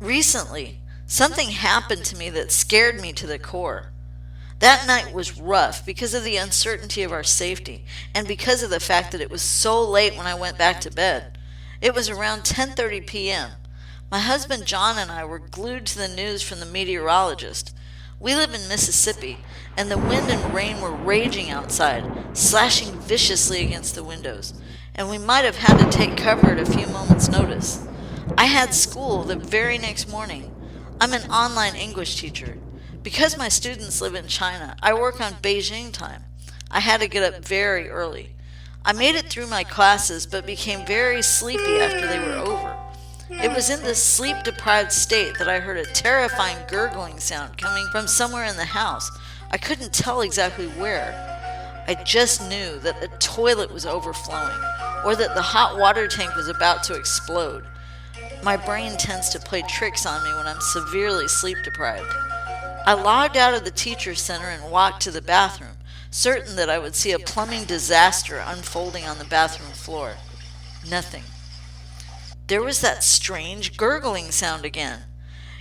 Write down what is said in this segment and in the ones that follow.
Recently, something happened to me that scared me to the core. That night was rough because of the uncertainty of our safety and because of the fact that it was so late when I went back to bed. It was around 10:30 p.m. My husband John and I were glued to the news from the meteorologist. We live in Mississippi, and the wind and rain were raging outside, slashing viciously against the windows, and we might have had to take cover at a few moments' notice. I had school the very next morning. I'm an online English teacher. Because my students live in China, I work on Beijing time. I had to get up very early. I made it through my classes but became very sleepy after they were over. It was in this sleep-deprived state that I heard a terrifying gurgling sound coming from somewhere in the house. I couldn't tell exactly where. I just knew that the toilet was overflowing or that the hot water tank was about to explode. My brain tends to play tricks on me when I'm severely sleep-deprived. I logged out of the teacher center and walked to the bathroom, certain that I would see a plumbing disaster unfolding on the bathroom floor. Nothing. There was that strange gurgling sound again.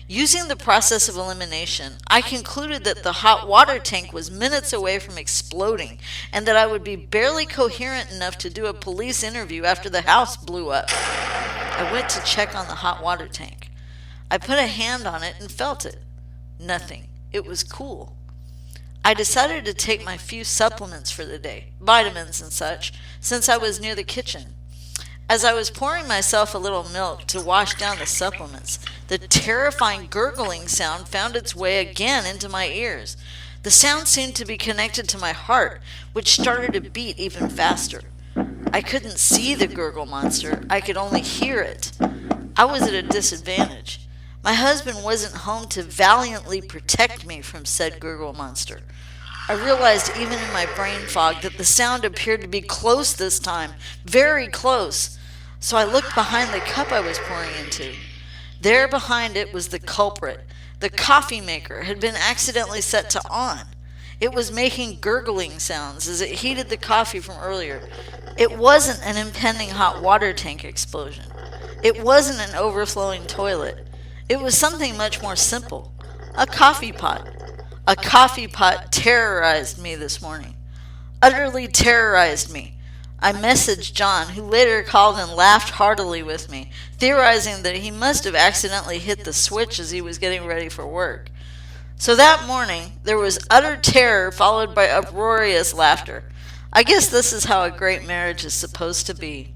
Using the process of elimination, I concluded that the hot water tank was minutes away from exploding and that I would be barely coherent enough to do a police interview after the house blew up. I went to check on the hot water tank. I put a hand on it and felt it. Nothing. It was cool. I decided to take my few supplements for the day, vitamins and such, since I was near the kitchen. As I was pouring myself a little milk to wash down the supplements, the terrifying gurgling sound found its way again into my ears. The sound seemed to be connected to my heart, which started to beat even faster. I couldn't see the gurgle monster, I could only hear it. I was at a disadvantage. My husband wasn't home to valiantly protect me from said gurgle monster. I realized even in my brain fog that the sound appeared to be close this time, very close. So I looked behind the cup I was pouring into. There behind it was the culprit. The coffee maker had been accidentally set to on. It was making gurgling sounds as it heated the coffee from earlier. It wasn't an impending hot water tank explosion. It wasn't an overflowing toilet. It was something much more simple. A coffee pot. A coffee pot terrorized me this morning. Utterly terrorized me. I messaged John, who later called and laughed heartily with me, theorizing that he must have accidentally hit the switch as he was getting ready for work. So that morning, there was utter terror followed by uproarious laughter. I guess this is how a great marriage is supposed to be.